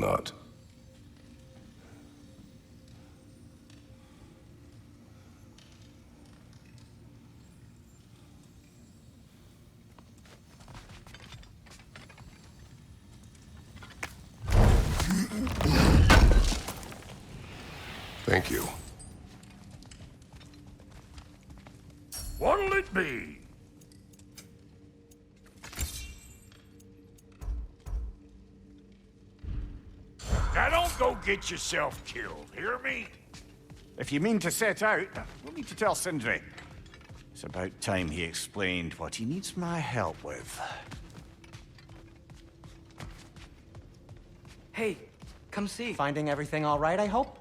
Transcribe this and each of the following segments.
not. Thank you. What'll it be? Now don't go get yourself killed, hear me? If you mean to set out, we'll need to tell Sindri. It's about time he explained what he needs my help with. Hey, come see. Finding everything all right, I hope?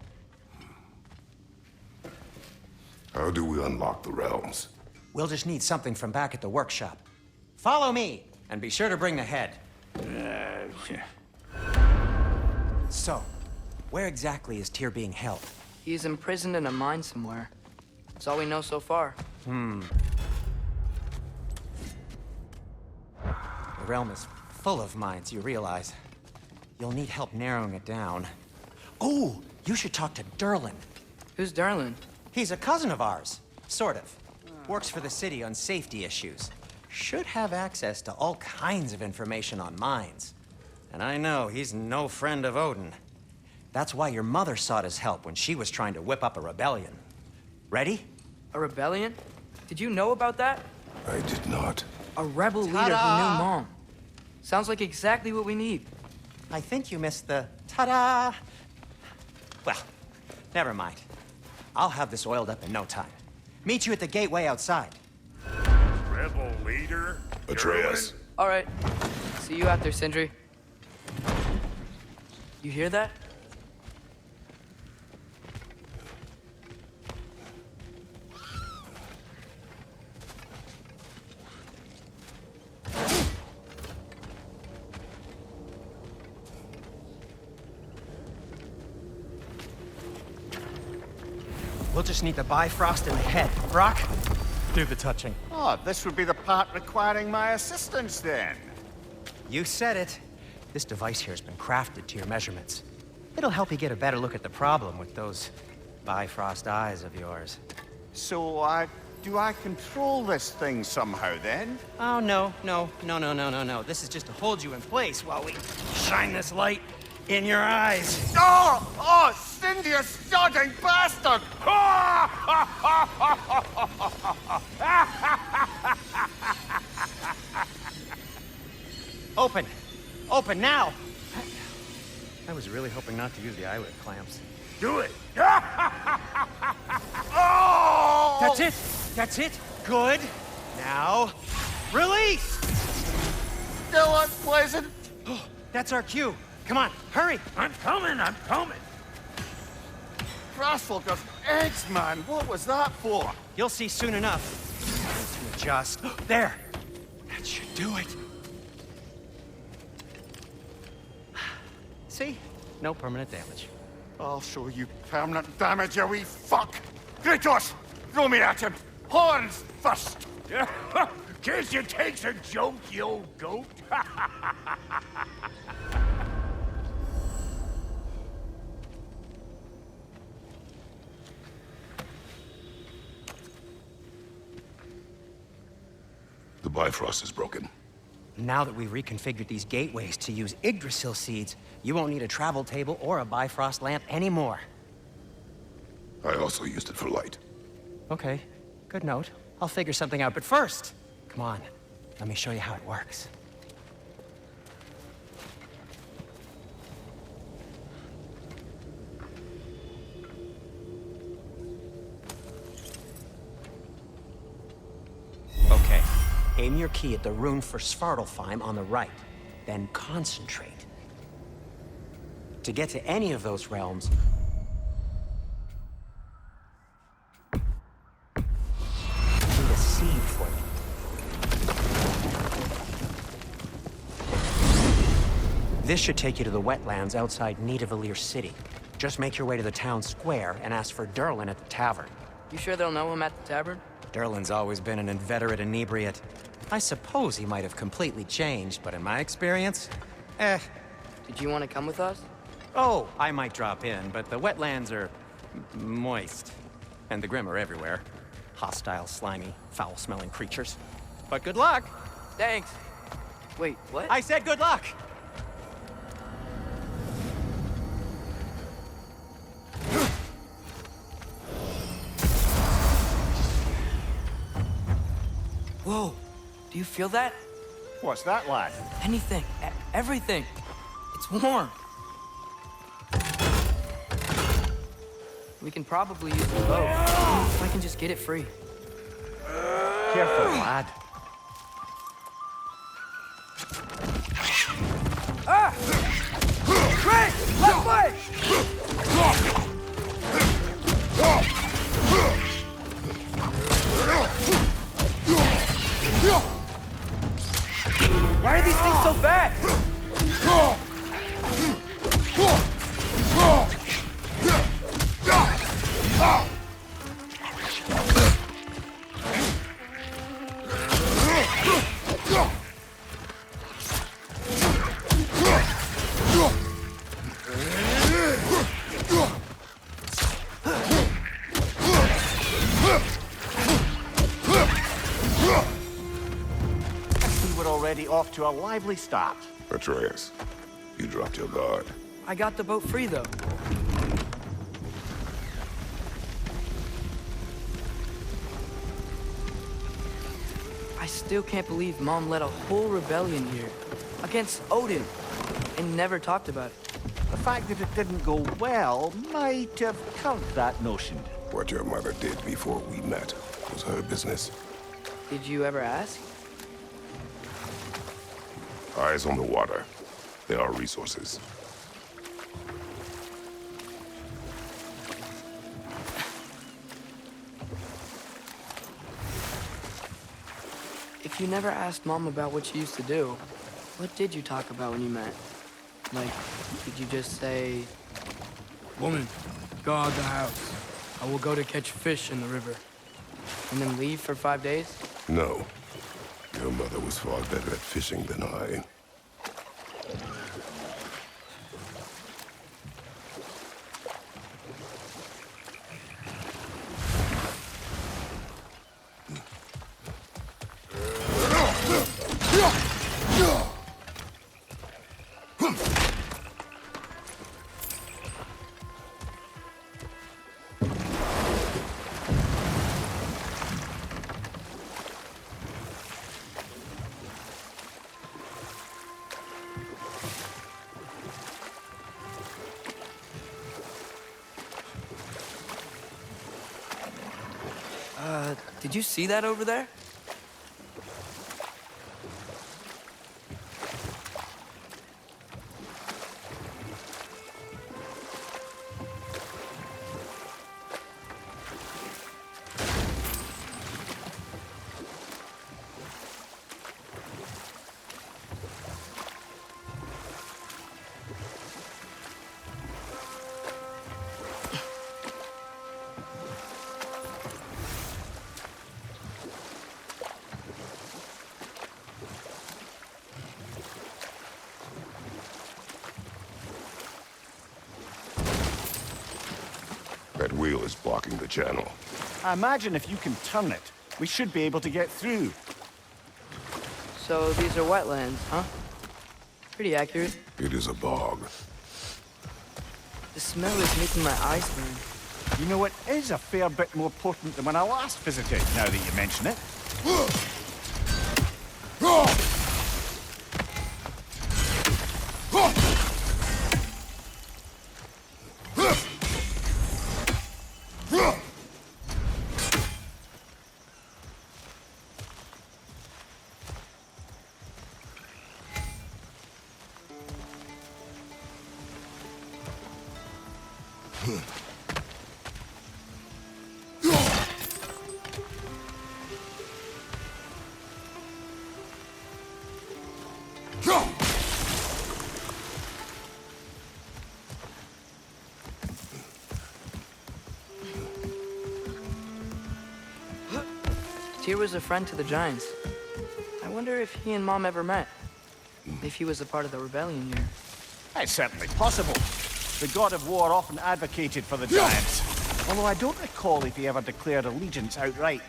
How do we unlock the realms? We'll just need something from back at the workshop. Follow me, and be sure to bring the head. So, where exactly is Tyr being held? He's imprisoned in a mine somewhere. That's all we know so far. The realm is full of mines, you realize. You'll need help narrowing it down. Oh, you should talk to Durlin. Who's Darlin? He's a cousin of ours, sort of. Works for the city on safety issues. Should have access to all kinds of information on mines. And I know he's no friend of Odin. That's why your mother sought his help when she was trying to whip up a rebellion. Ready? A rebellion? Did you know about that? I did not. A rebel leader who knew Mom. Sounds like exactly what we need. I think you missed the ta-da! Well, never mind. I'll have this oiled up in no time. Meet you at the gateway outside. Rebel leader? Atreus. All right. See you out there, Sindri. You hear that? We'll just need the Bifrost in the head. Brock, do the touching. Oh, this would be the part requiring my assistance then. You said it. This device here has been crafted to your measurements. It'll help you get a better look at the problem with those Bifrost eyes of yours. So, do I control this thing somehow then? Oh, no. This is just to hold you in place while we shine this light in your eyes. Oh, Cindy, you sodding bastard! Open! Open now! I was really hoping not to use the eyelid clamps. Do it! Oh! That's it! That's it! Good! Now, release! Still unpleasant. That's our cue. Come on, hurry! I'm coming! Frostfolker's eggs, man. What was that for? You'll see soon enough. To adjust. There! That should do it. See? No permanent damage. I'll show you permanent damage, you wee fuck! Kratos! Throw me at him! Horns first! Guess you takes a joke, you old goat. The Bifrost is broken. Now that we've reconfigured these gateways to use Yggdrasil seeds, you won't need a travel table or a Bifrost lamp anymore. I also used it for light. Okay, good note. I'll figure something out, but first, come on, let me show you how it works. Okay, aim your key at the rune for Svartalfheim on the right, then concentrate. To get to any of those realms, need a seed for them. This should take you to the wetlands outside Nidavellir City. Just make your way to the town square and ask for Durlin at the tavern. You sure they'll know him at the tavern? Durlin's always been an inveterate inebriate. I suppose he might have completely changed, but in my experience, Did you want to come with us? Oh, I might drop in, but the wetlands are moist. And the Grim are everywhere. Hostile, slimy, foul-smelling creatures. But good luck! Thanks. Wait, what? I said good luck! Whoa. Do you feel that? What's that, lad? Anything. Everything. It's warm. We can probably use the boat. If I can just get it free. Careful, lad. Ah! Great! Left leg! Why are these things so bad? We're already off to a lively start. Atreus, you dropped your guard. I got the boat free, though. I still can't believe Mom led a whole rebellion here. Against Odin. And never talked about it. The fact that it didn't go well might have curved that notion. What your mother did before we met was her business. Did you ever ask? Eyes on the water. There are resources. If you never asked Mom about what she used to do, what did you talk about when you met? Like, did you just say... Woman, guard the house. I will go to catch fish in the river. And then leave for 5 days? No. Your mother was far better at fishing than I. Did you see that over there? That wheel is blocking the channel. I imagine if you can turn it, we should be able to get through. So these are wetlands, huh? Pretty accurate. It is a bog. The smell is making my eyes burn. You know, it is a fair bit more potent than when I last visited, now that you mention it. Tyr was a friend to the Giants. I wonder if he and Mom ever met. If he was a part of the rebellion here. It's certainly possible. The god of war often advocated for the giants, although I don't recall if he ever declared allegiance outright.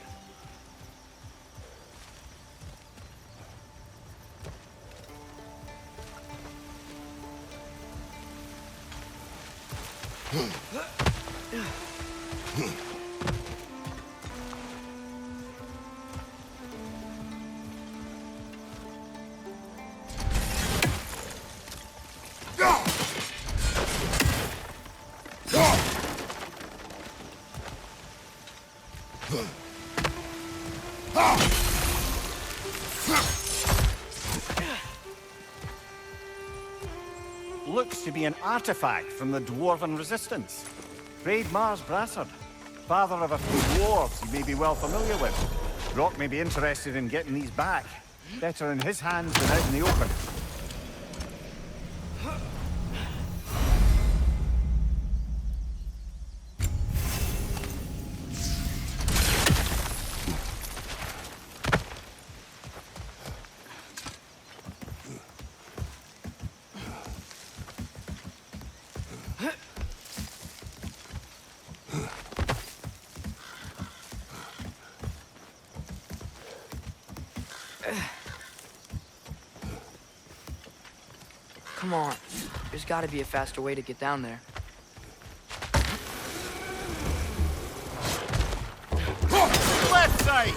Looks to be an artifact from the Dwarven Resistance. Raid Mars Brassard, father of a few dwarves you may be well familiar with. Rock may be interested in getting these back. Better in his hands than out in the open. Come on. There's gotta be a faster way to get down there. Left side!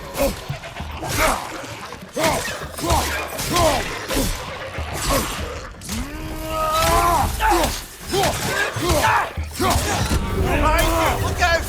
Behind you! Look out!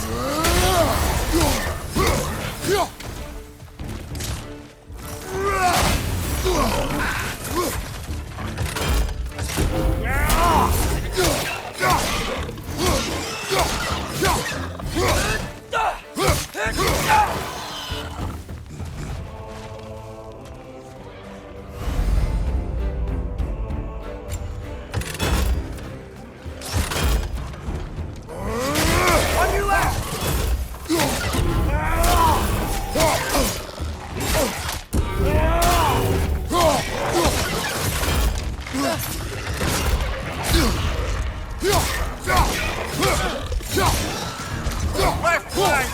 Left flank!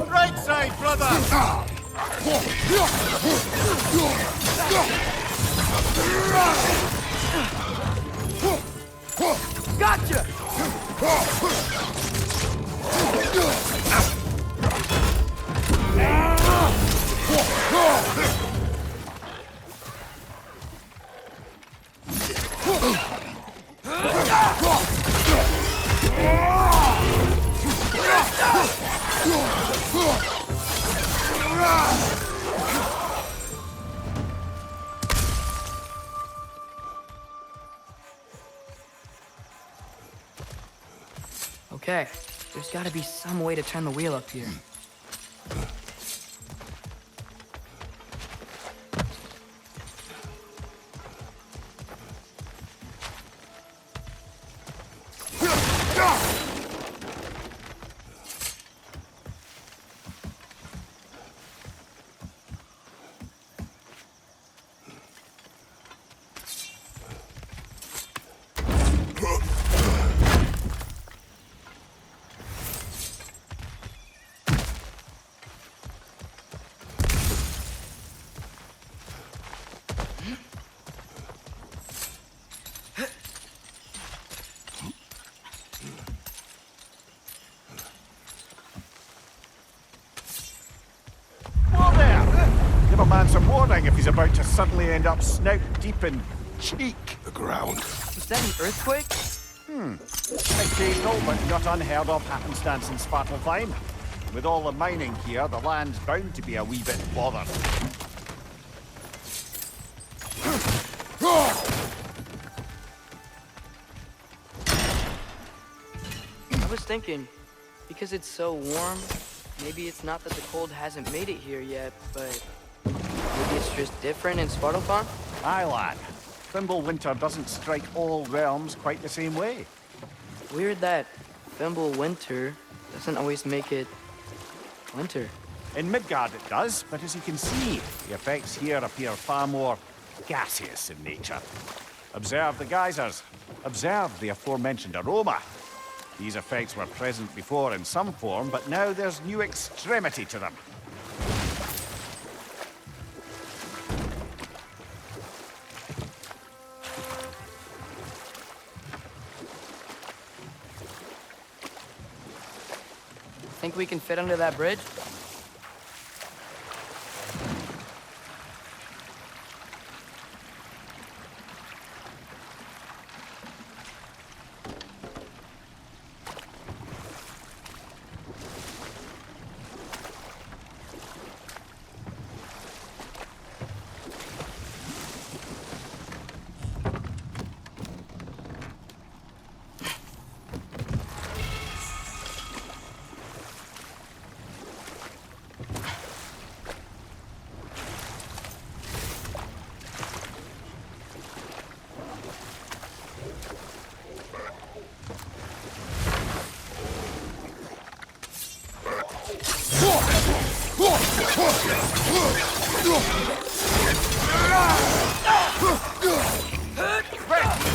Right side, brother! Gotcha! Okay, there's gotta be some way to turn the wheel up here. he's about to suddenly end up snout deep in cheek. The ground. Was that an earthquake? Occasional, but not unheard of happenstance in Svartalfheim. With all the mining here, the land's bound to be a wee bit bothered. I was thinking, because it's so warm, maybe it's not that the cold hasn't made it here yet, but maybe it's just different in Svartalfheim? Aye, lad. Thimble winter doesn't strike all realms quite the same way. Weird that Thimble winter doesn't always make it winter. In Midgard it does, but as you can see, the effects here appear far more gaseous in nature. Observe the geysers. Observe the aforementioned aroma. These effects were present before in some form, but now there's new extremity to them. Think we can fit under that bridge?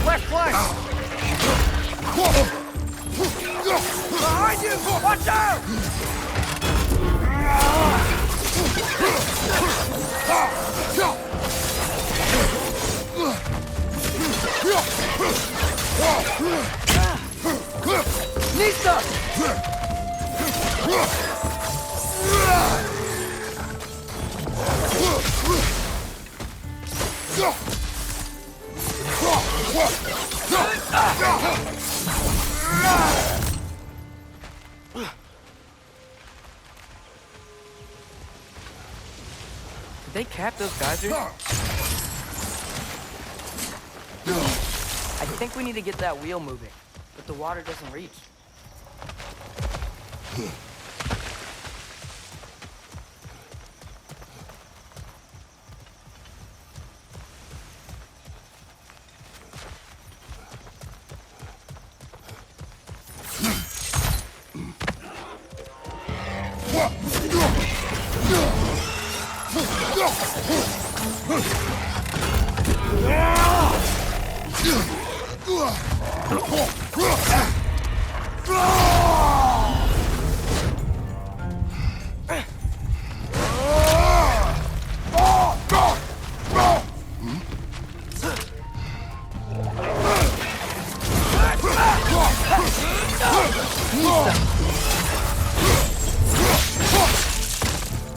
Left flank! Behind you! Watch out! Nista! Did they cap those geysers? I think we need to get that wheel moving, but the water doesn't reach.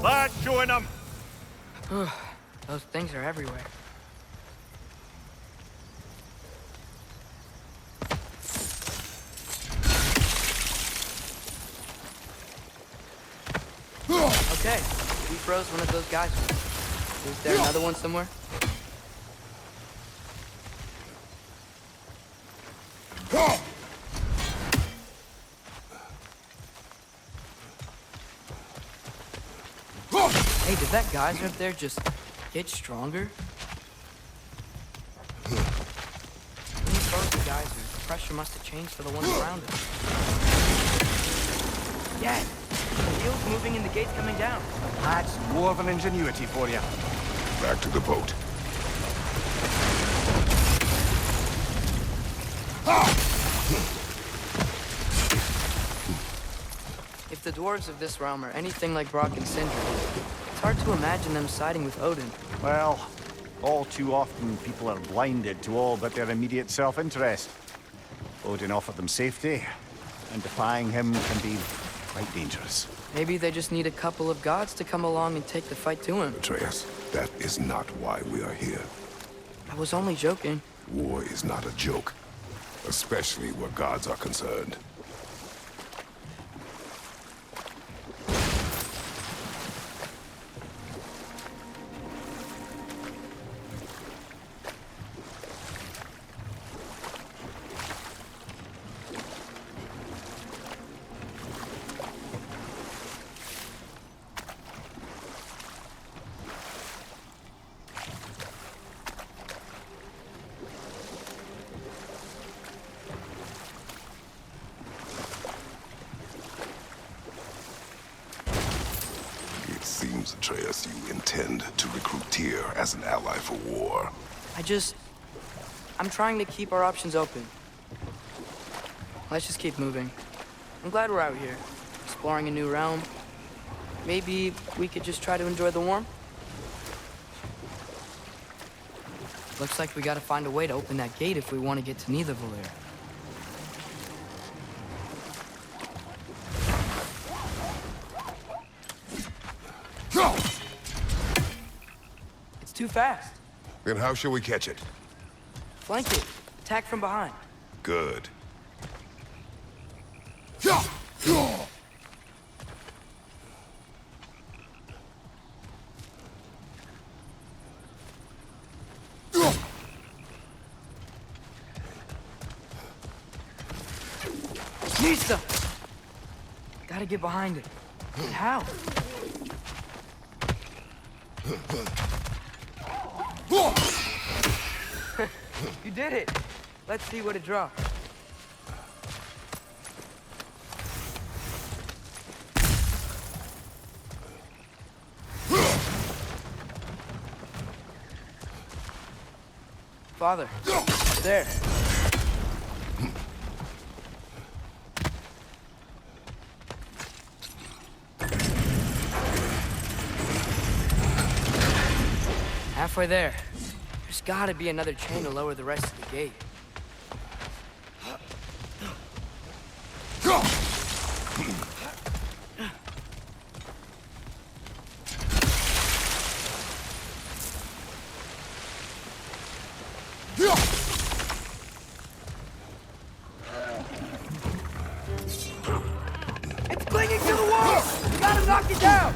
Lad, join them! Those things are everywhere. Okay, we froze one of those guys. Is there another one somewhere? Hey, did that geyser up there just get stronger? When you froze the geyser, the pressure must have changed for the ones around it. Yeah, the wheel's moving and the gate's coming down. That's dwarven ingenuity for you. Back to the boat. If the dwarves of this realm are anything like Brock and Sindri, it's hard to imagine them siding with Odin. Well, all too often people are blinded to all but their immediate self-interest. Odin offered them safety, and defying him can be quite dangerous. Maybe they just need a couple of gods to come along and take the fight to him. Atreus, that is not why we are here. I was only joking. War is not a joke, especially where gods are concerned. It seems, Atreus, you intend to recruit Tyr as an ally for war. I'm trying to keep our options open. Let's just keep moving. I'm glad we're out here, exploring a new realm. Maybe we could just try to enjoy the warmth? Looks like we gotta find a way to open that gate if we want to get to Nidavellir. It's too fast. Then how shall we catch it? Flank it. Attack from behind. Good. Nisa! Gotta get behind it. But how? You did it! Let's see what it drops. Father, there. Halfway there. There's gotta be another chain to lower the rest of the gate. It's clinging to the wall! We gotta knock it down!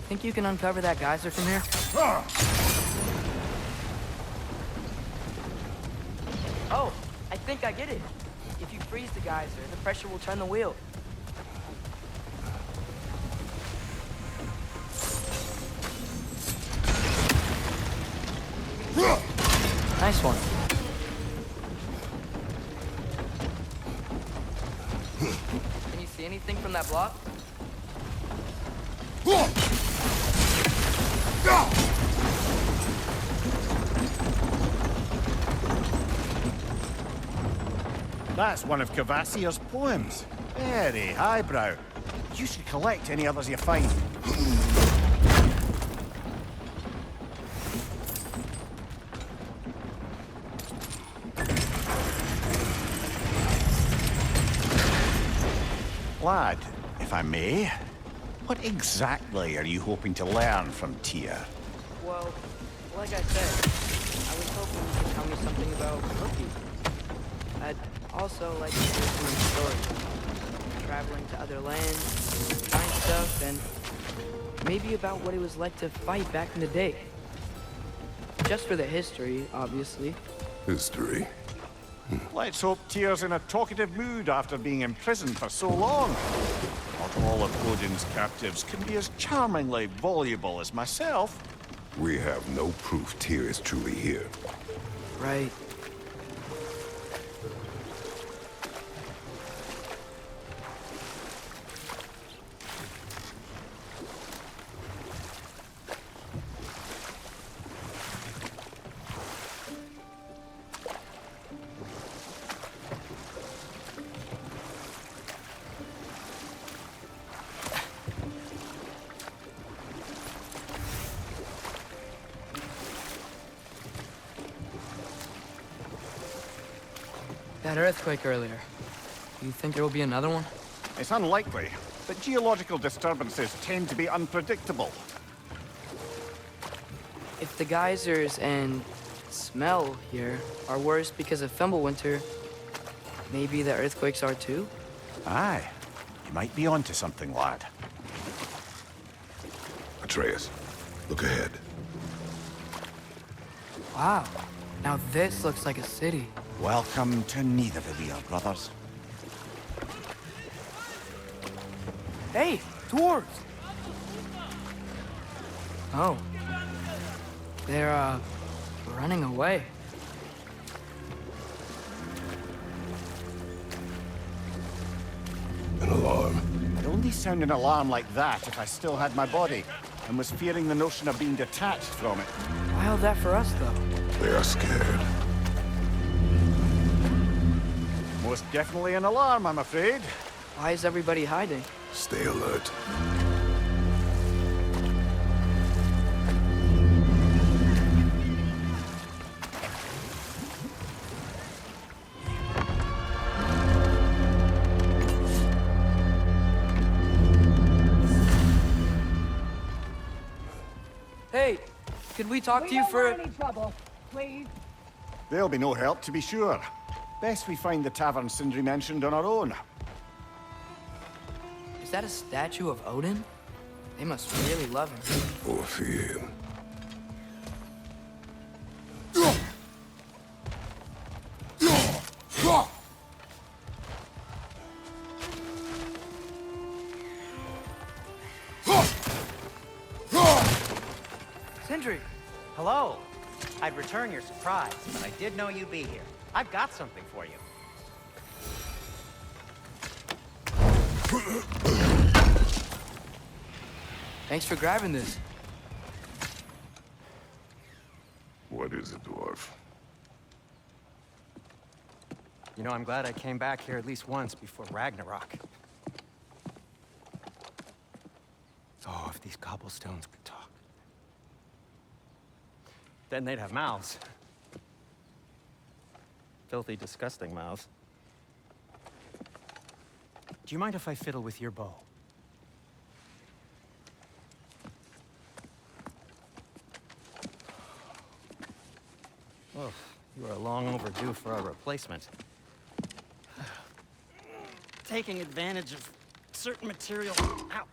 Think you can uncover that geyser from here? Oh, I think I get it. If you freeze the geyser, the pressure will turn the wheel. Nice one. Can you see anything from that block? That's one of Kvasir's poems. Very highbrow. You should collect any others you find. Lad, if I may, what exactly are you hoping to learn from Tyr? Well, like I said, I was hoping you could tell me something about cookies. I'd also like to hear some stories. Traveling to other lands, trying stuff, and maybe about what it was like to fight back in the day. Just for the history, obviously. History. Let's hope Tyr's in a talkative mood after being imprisoned for so long. Not all of Odin's captives can be as charmingly voluble as myself. We have no proof Tyr is truly here. Right. That earthquake earlier. Do you think there will be another one? It's unlikely, but geological disturbances tend to be unpredictable. If the geysers and smell here are worse because of Fimbulwinter, maybe the earthquakes are too? Aye. You might be onto something, lad. Atreus, look ahead. Wow. Now this looks like a city. Welcome to Nidavellir, brothers. Hey, dwarves! Oh. They're, running away. An alarm. I'd only sound an alarm like that if I still had my body, and was fearing the notion of being detached from it. Why all that for us, though? They are scared. Most definitely an alarm, I'm afraid. Why is everybody hiding? Stay alert. Hey, could we talk to you for... any trouble, please. There'll be no help, to be sure. Best we find the tavern Sindri mentioned on our own. Is that a statue of Odin? They must really love him. Or fear him. Sindri! Hello. I'd return your surprise, but I did know you'd be here. I've got something for you. Thanks for grabbing this. What is it, dwarf? You know, I'm glad I came back here at least once before Ragnarok. Oh, if these cobblestones could talk. Then they'd have mouths. Filthy, disgusting mouths. Do you mind if I fiddle with your bow? Oh, you are long overdue for a replacement. Taking advantage of certain material... Ow!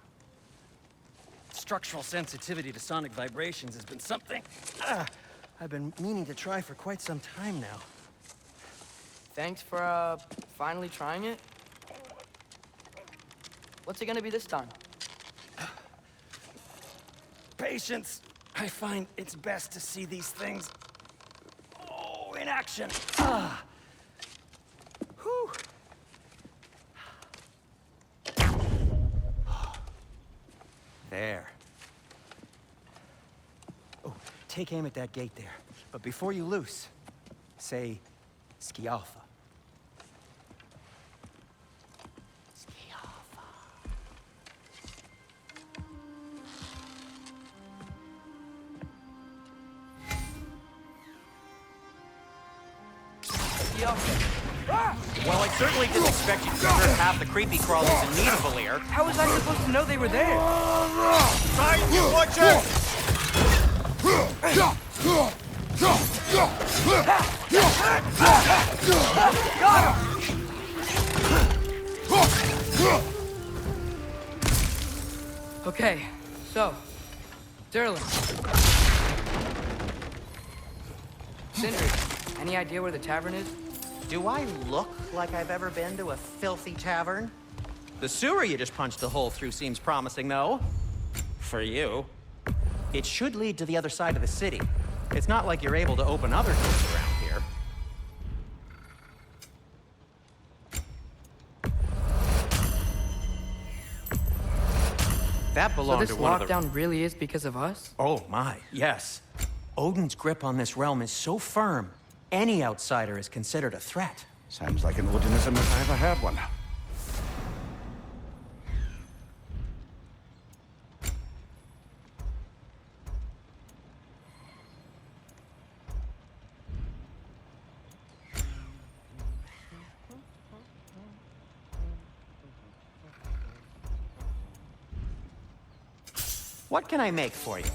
Structural sensitivity to sonic vibrations has been something I've been meaning to try for quite some time now. Thanks for, finally trying it. What's it gonna be this time? Patience. I find it's best to see these things in action. Whew. There. Oh, take aim at that gate there. But before you loose, say Skialfa. Skialfa. Well, I certainly didn't expect you to convert half the creepy crawlers in Nidavellir. How was I supposed to know they were there? Time you watch out! Okay, so, Durlin. Sindri, any idea where the tavern is? Do I look like I've ever been to a filthy tavern? The sewer you just punched a hole through seems promising, though. For you. It should lead to the other side of the city. It's not like you're able to open other doors around here. That So belonged this to one of the... lockdown really is because of us? Oh my, yes. Odin's grip on this realm is so firm, any outsider is considered a threat. Sounds like an Odinism if I ever heard one. What can I make for you?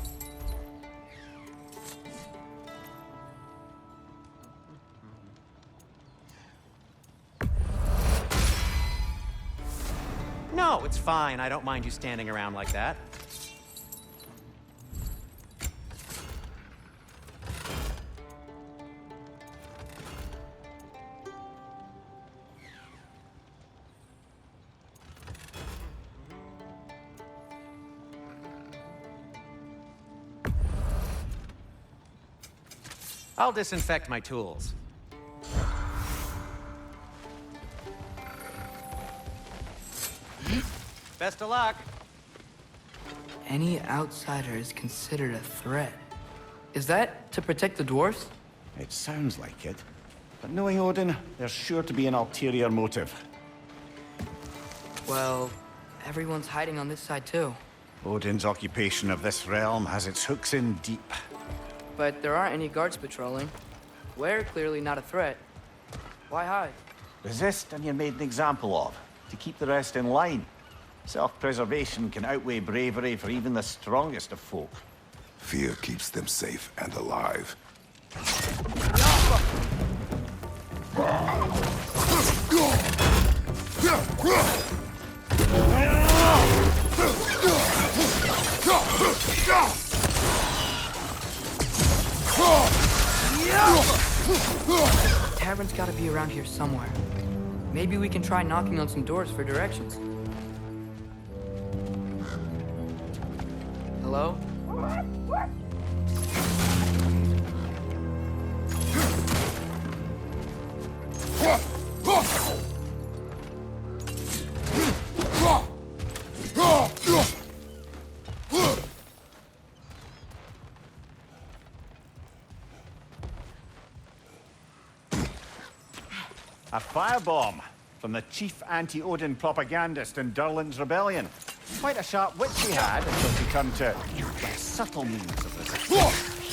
No, it's fine. I don't mind you standing around like that. I'll disinfect my tools. Best of luck. Any outsider is considered a threat. Is that to protect the dwarfs? It sounds like it. But knowing Odin, there's sure to be an ulterior motive. Well, everyone's hiding on this side too. Odin's occupation of this realm has its hooks in deep. But there aren't any guards patrolling. We're clearly not a threat. Why hide? Resist and you're made an example of, to keep the rest in line. Self-preservation can outweigh bravery for even the strongest of folk. Fear keeps them safe and alive. Tavern's gotta be around here somewhere. Maybe we can try knocking on some doors for directions. Hello? A firebomb from the chief anti-Odin propagandist in Durlin's rebellion. Quite a sharp wit she had until she turned to subtle means of resistance.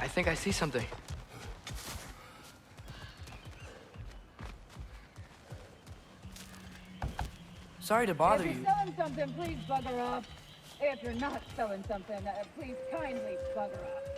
I think I see something. Sorry to bother If you. you're selling something, please bugger off. If you're not selling something, please kindly bugger off.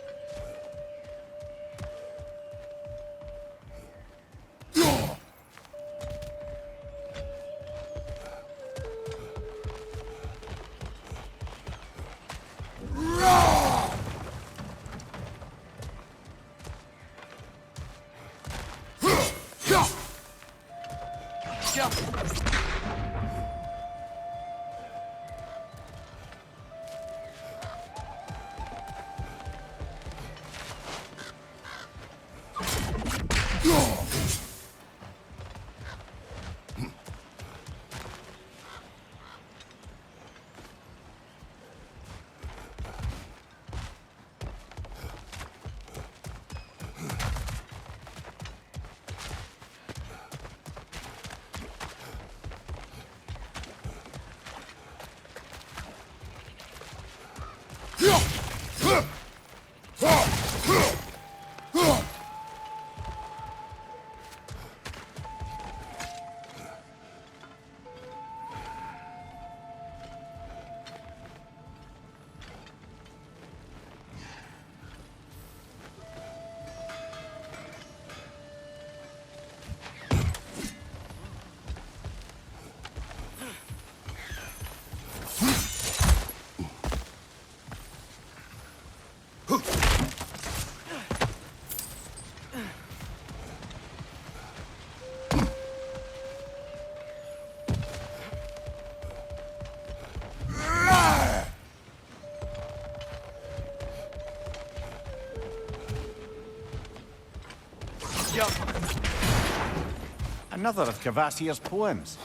Another of Kvasir's poems.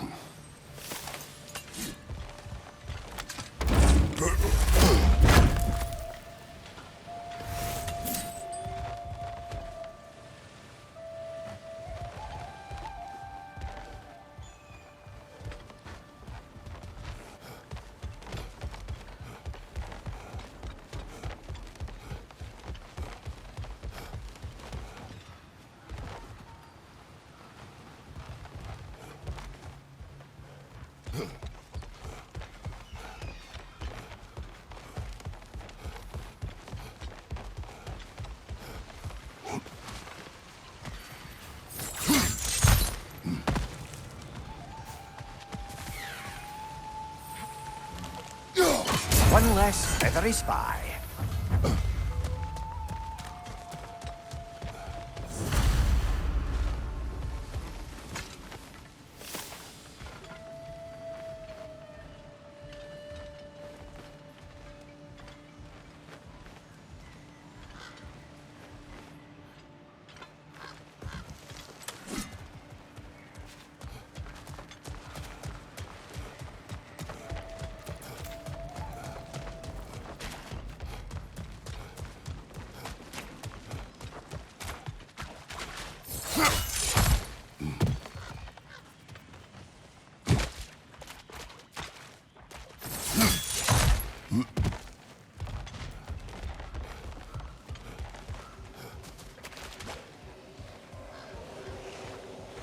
One less feathery spy.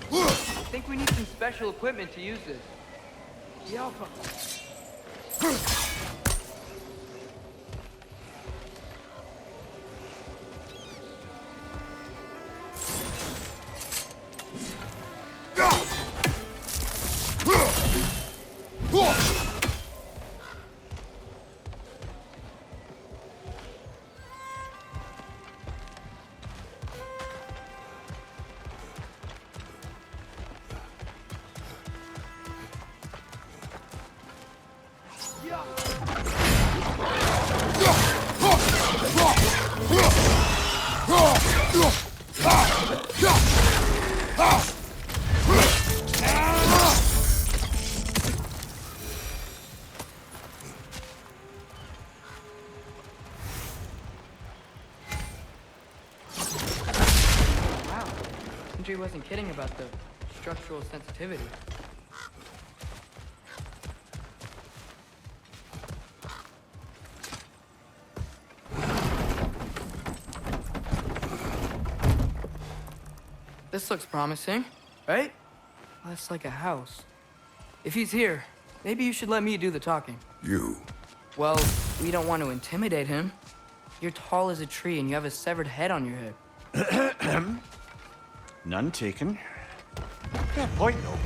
I think we need some special equipment to use this. Yeah. Sentry wasn't kidding about the structural sensitivity. This looks promising, right? Well, that's like a house. If he's here, maybe you should let me do the talking. You. Well, we don't want to intimidate him. You're tall as a tree and you have a severed head on your head. None taken. Fair point, though.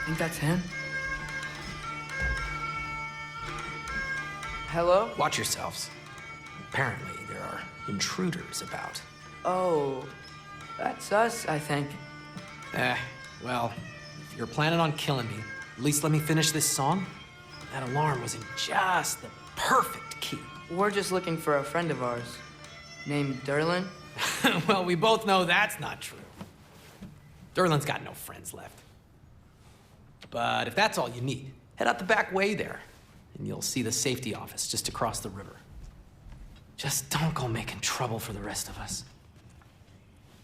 Think that's him? Hello? Watch yourselves. Apparently, there are intruders about. Oh, that's us, I think. Well, if you're planning on killing me, at least let me finish this song. That alarm was in just the perfect key. We're just looking for a friend of ours named Derlin. Well, we both know that's not true. Derlin's got no friends left. But if that's all you need, head out the back way there, and you'll see the safety office just across the river. Just don't go making trouble for the rest of us.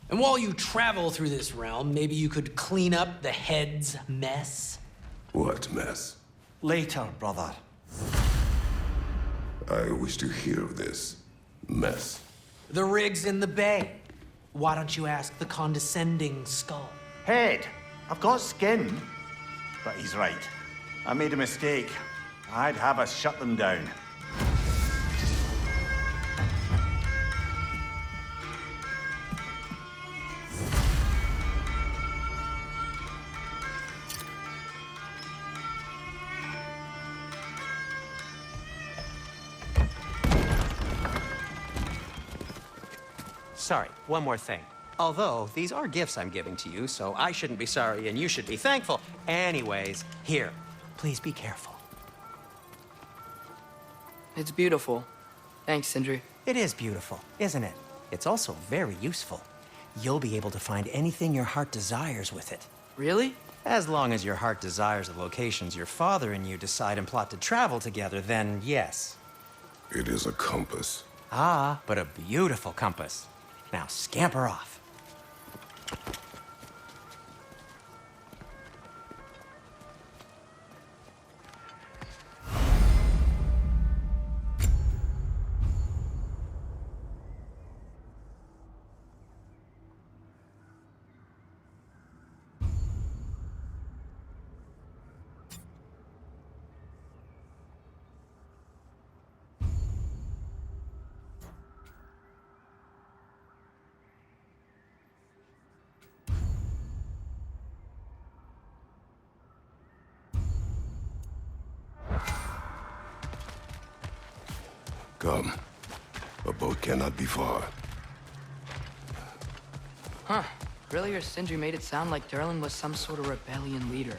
And while you travel through this realm, maybe you could clean up the head's mess? What mess? Later, brother. I wish to hear of this mess. The rig's in the bay. Why don't you ask the condescending skull? Head, I've got skin. But he's right. I made a mistake. I'd have us shut them down. Sorry, one more thing. Although, these are gifts I'm giving to you, so I shouldn't be sorry and you should be thankful. Anyways, here, please be careful. It's beautiful. Thanks, Sindri. It is beautiful, isn't it? It's also very useful. You'll be able to find anything your heart desires with it. Really? As long as your heart desires the locations your father and you decide and plot to travel together, then yes. It is a compass. Ah, but a beautiful compass. Now scamper off. Come. A boat cannot be far. Huh. Earlier, Sindri made it sound like Derlin was some sort of rebellion leader.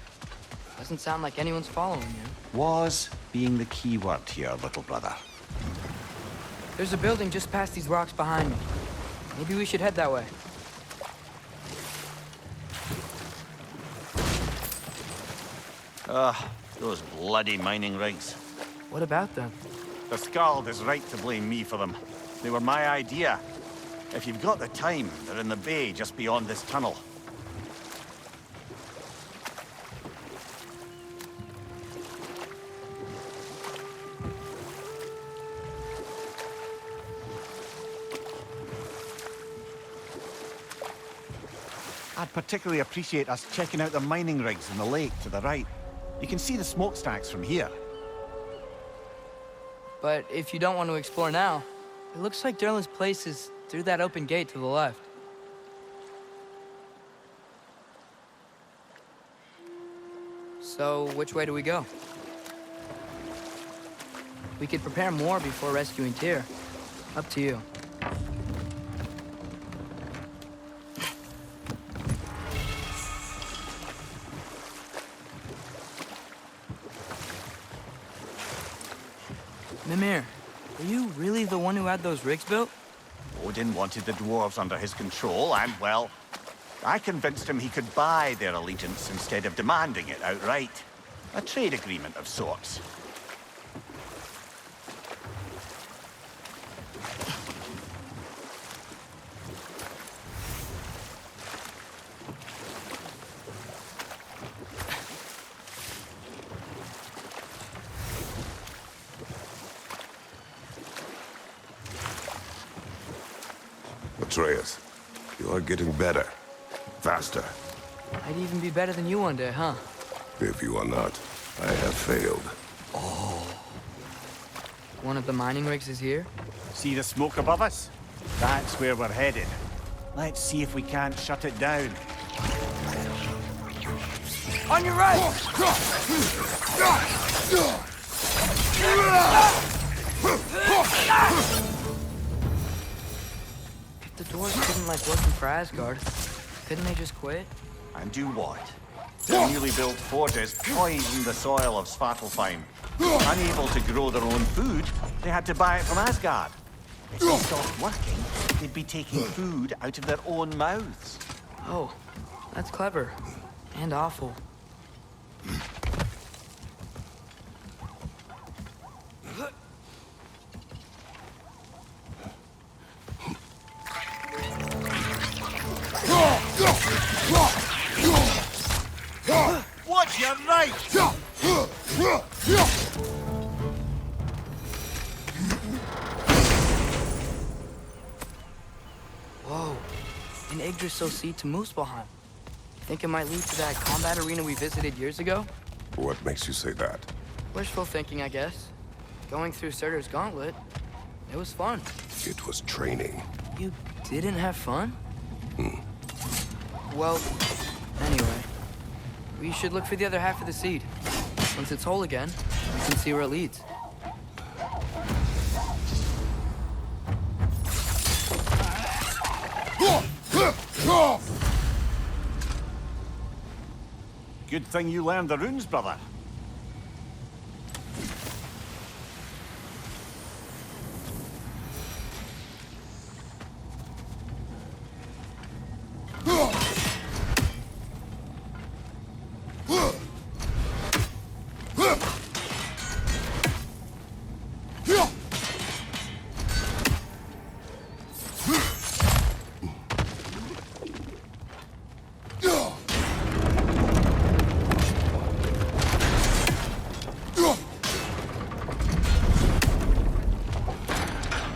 Doesn't sound like anyone's following him. Was being the key word here, little brother. There's a building just past these rocks behind me. Maybe we should head that way. Those bloody mining rigs. What about them? The Skald is right to blame me for them. They were my idea. If you've got the time, they're in the bay just beyond this tunnel. I'd particularly appreciate us checking out the mining rigs in the lake to the right. You can see the smokestacks from here. But if you don't want to explore now, it looks like Derlin's place is through that open gate to the left. So, which way do we go? We could prepare more before rescuing Tyr. Up to you. Mimir, are you really the one who had those rigs built? Odin wanted the dwarves under his control, and, well, I convinced him he could buy their allegiance instead of demanding it outright. A trade agreement of sorts. Atreus, you are getting better. Faster. I'd even be better than you one day, huh? If you are not, I have failed. One of the mining rigs is here? See the smoke above us? That's where we're headed. Let's see if we can't shut it down. On your right! If the dwarves didn't like working for Asgard, couldn't they just quit? And do what? Their newly built forges poisoned the soil of Svartalfheim. Unable to grow their own food, they had to buy it from Asgard. If they stopped working, they'd be taking food out of their own mouths. Oh, that's clever. And awful. Watch your right! Whoa. An Yggdrasil seed to Muspelheim. Think it might lead to that combat arena we visited years ago? What makes you say that? Wishful thinking, I guess. Going through Surtur's gauntlet, it was fun. It was training. You didn't have fun? Well, anyway. We should look for the other half of the seed. Once it's whole again, we can see where it leads. Good thing you learned the runes, brother.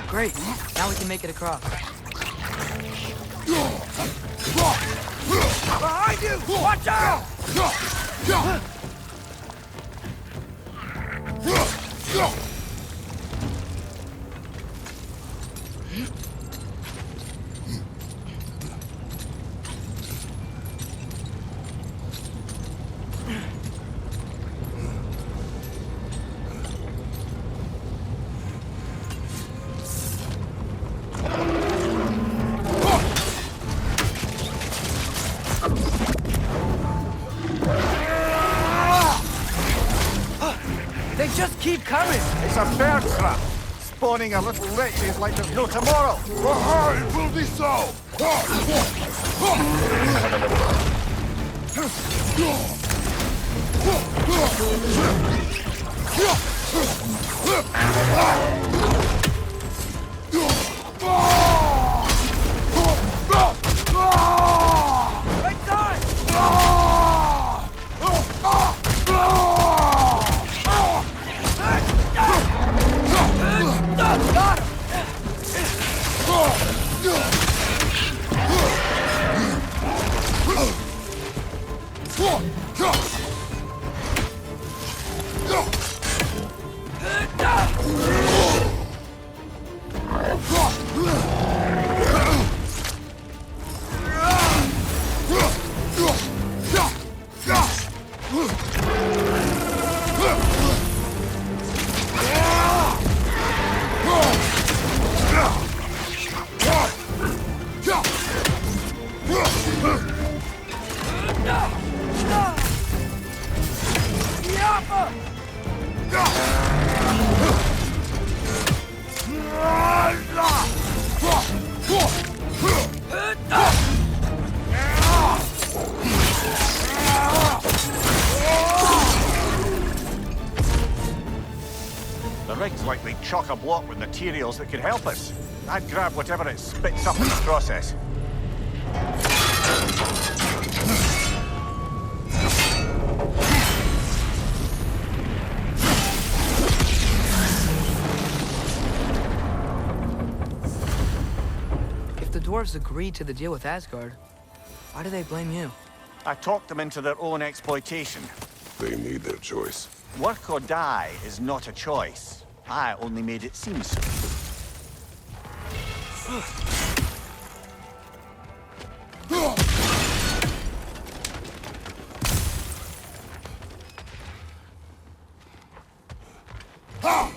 Great. Now we can make it across. Behind you! Watch out! They just keep coming! It's a bear trap! Spawning a little wretches like there's no tomorrow! It will be so! Right side! Got him! The rig's likely chock-a-block with materials that could help us. I'd grab whatever it spits up in the process. If the dwarves agreed to the deal with Asgard, why do they blame you? I talked them into their own exploitation. They made their choice. Work or die is not a choice. I only made it seem so. Ha!